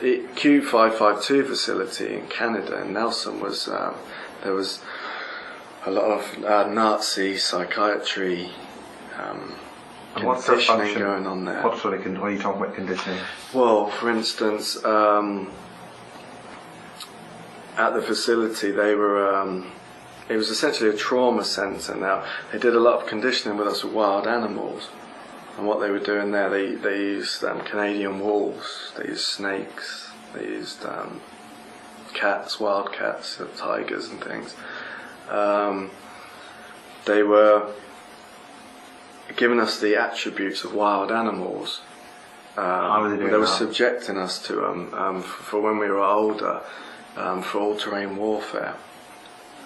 the Q552 facility in Canada, in Nelson, there was a lot of Nazi psychiatry conditioning going on there. What sort of what are you talking about conditioning? Well, for instance, at the facility they were, it was essentially a trauma centre. Now, they did a lot of conditioning with us with wild animals. And what they were doing there, they used Canadian wolves, they used snakes, they used cats, wild cats, tigers and things. They were giving us the attributes of wild animals. They were subjecting us to them for when we were older, for all-terrain warfare,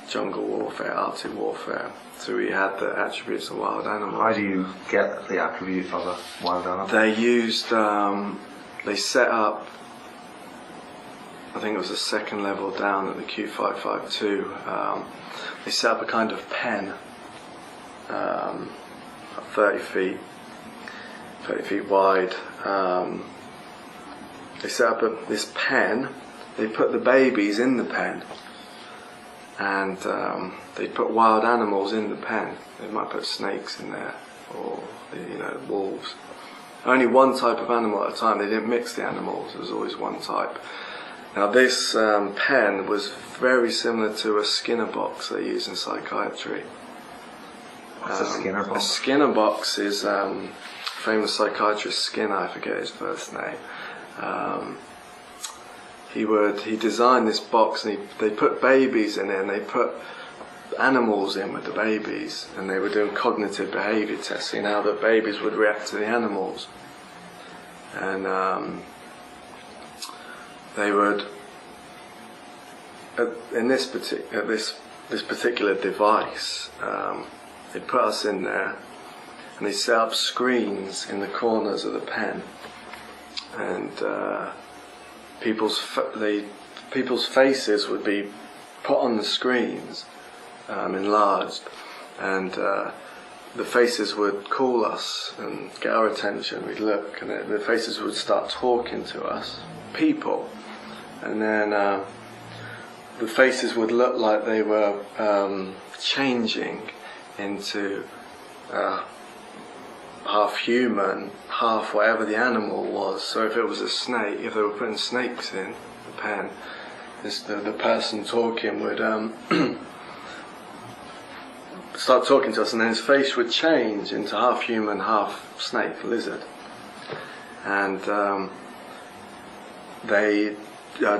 jungle warfare, Arctic warfare. So we had the attributes of wild animals. How do you get the attributes of a wild animal? They used, they set up, I think it was the second level down at the Q552, they set up a kind of pen, 30 feet wide. They set up this pen, they put the babies in the pen, and they put wild animals in the pen. They might put snakes in there, or wolves. Only one type of animal at a time. They didn't mix the animals. There was always one type. Now this pen was very similar to a Skinner box they use in psychiatry. What's a Skinner box? A Skinner box is famous psychiatrist Skinner. I forget his first name. He designed this box, and they put babies in it, and they put animals in with the babies, and they were doing cognitive behaviour testing, how the babies would react to the animals. And they would, in this particular device, they put us in there, and they set up screens in the corners of the pen, and people's faces would be put on the screens, enlarged, and the faces would call us and get our attention. We'd look, and the faces would start talking to us, people, and then the faces would look like they were changing into half human, half whatever the animal was. So if it was a snake, if they were putting snakes in the pen, the person talking would start talking to us, and then his face would change into half human, half snake, lizard. And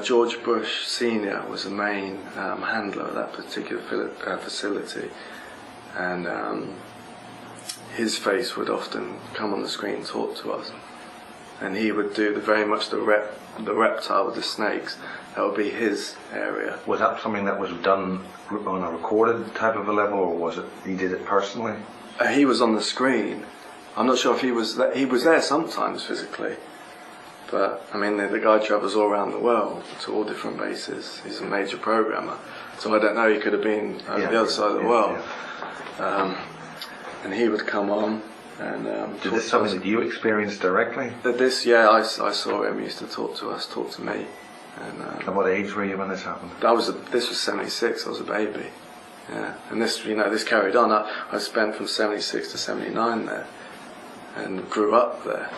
George Bush Sr. was the main handler of that particular facility, and his face would often come on the screen and talk to us, and he would do very much the reptile with the snakes. That would be his area. Was that something that was done on a recorded type of a level, or was it he did it personally? He was on the screen. I'm not sure if he was there. He was there sometimes physically, but I mean the guy travels all around the world to all different bases. He's a major programmer, so I don't know. He could have been on the other side of the world. Yeah. And he would come on and Is this something that you experienced directly? I saw him. He used to talk to us, talk to me. And what age were you when this happened? This was 76. I was a baby. Yeah, and this carried on. I spent from 76 to 79 there, and grew up there.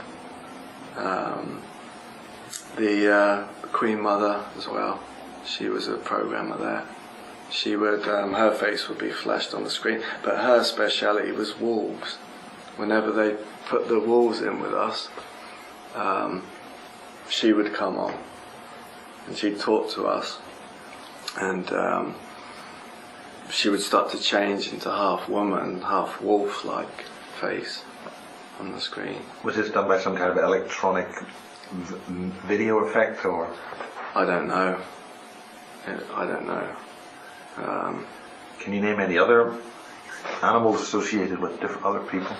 The Queen Mother as well. She was a programmer there. She would, her face would be flashed on the screen, but her speciality was wolves. Whenever they put the wolves in with us, she would come on, and she'd talk to us, and she would start to change into half woman, half wolf-like face on the screen. Was this done by some kind of electronic video effect, or? I don't know. I don't know. Can you name any other animals associated with different other people?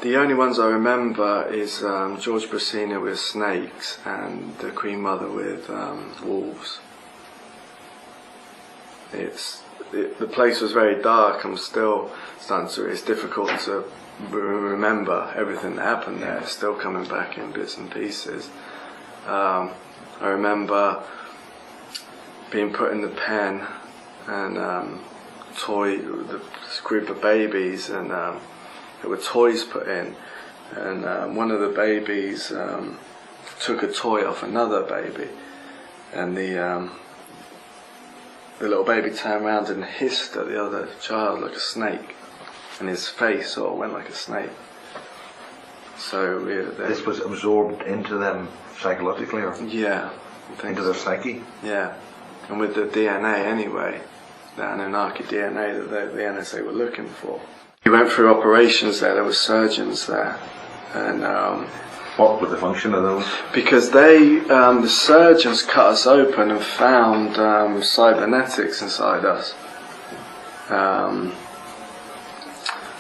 The only ones I remember is George Brasina with snakes, and the Queen Mother with wolves. The place was very dark. I'm still starting to. It's difficult to remember everything that happened there. It's still coming back in bits and pieces. I remember being put in the pen and this group of babies, and there were toys put in, and one of the babies took a toy off another baby, and the little baby turned around and hissed at the other child like a snake, and his face sort of went like a snake. So this was absorbed into them psychologically, or yeah, I think into their psyche. Yeah, and with the DNA anyway, the Anunnaki DNA that the NSA were looking for. We went through operations there. There were surgeons there, and what was the function of those? because the surgeons cut us open and found cybernetics inside us.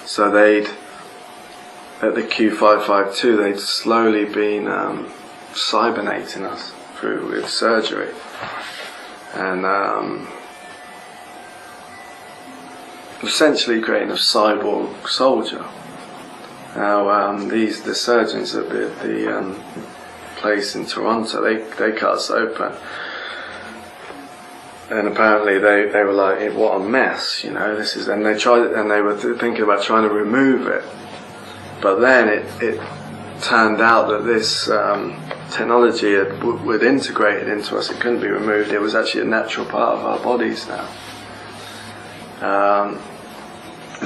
So at the Q552, they'd slowly been cybernating us with surgery, and essentially creating a cyborg soldier. Now, the surgeons at the place in Toronto, they cut us open, and apparently they were like, "What a mess, you know, this is," and they were thinking about trying to remove it, but then it turned out that this technology would integrate it into us. It couldn't be removed. It was actually a natural part of our bodies now.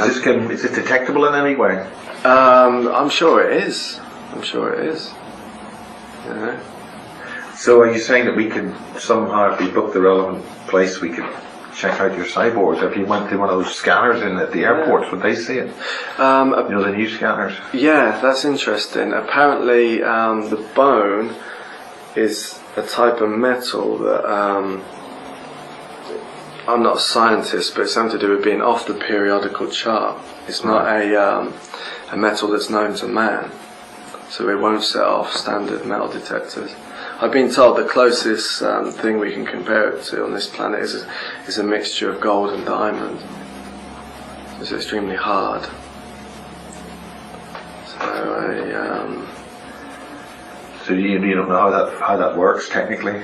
Is it detectable in any way? I'm sure it is. You know? So are you saying that we could somehow, if we booked the relevant place, we could check out your cyborgs? If you went to one of those scanners at the airports, would they see it? The new scanners? Yeah, that's interesting. Apparently the bone is a type of metal that I'm not a scientist, but it's something to do with being off the periodical chart. It's not a metal that's known to man, so it won't set off standard metal detectors. I've been told the closest thing we can compare it to on this planet is a mixture of gold and diamond. It's extremely hard. So you don't know how that works technically?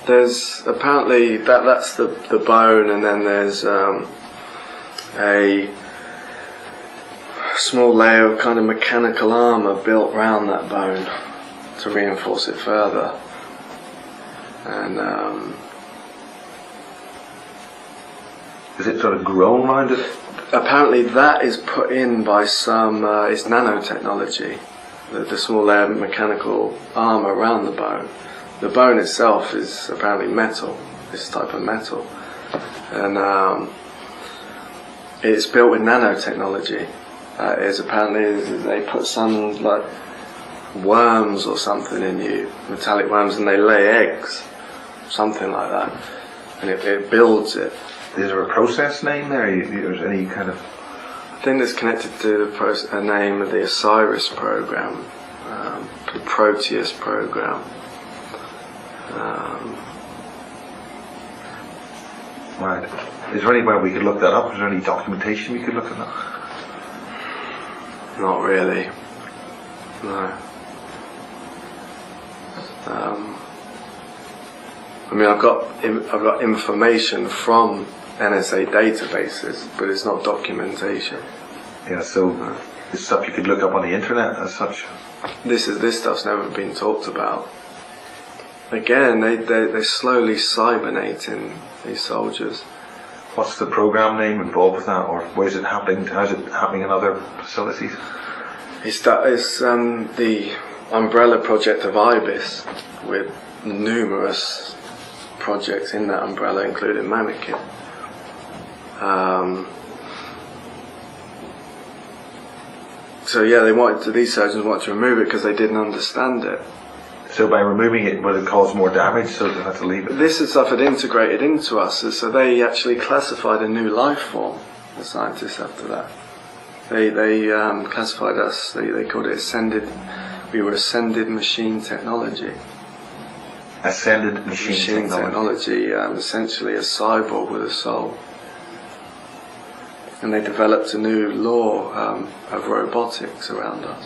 There's apparently that's the bone, and then there's a small layer of kind of mechanical armour built around that bone to reinforce it further. And is it sort of grown around it? Apparently that is put in by some it's nanotechnology, the small layer of mechanical armour around the bone. The bone itself is apparently metal, this type of metal, and it's built with nanotechnology. Apparently they put some like worms or something in you, metallic worms, and they lay eggs, something like that, and it builds it. Is there a process name there? Is any kind of? I think it's connected to the name of the Osiris program, the Proteus program. Right. Is there any way we could look that up? Is there any documentation we could look at that? Not really. No. I mean, I've got information from NSA databases, but it's not documentation. Yeah. So it's stuff you could look up on the internet as such. This stuff's never been talked about. Again, they're slowly cybernating these soldiers. What's the program name involved with that, or where's it happening? How's it happening in other facilities? It's the umbrella project of IBIS, with numerous projects in that umbrella, including Mannequin. So yeah, these surgeons wanted to remove it because they didn't understand it. So by removing it, would it cause more damage, so they had to leave it? This stuff had integrated into us, so they actually classified a new life form, the scientists after that. They classified us, they called it we were ascended machine technology. Ascended machine technology. Essentially a cyborg with a soul. And they developed a new law of robotics around us.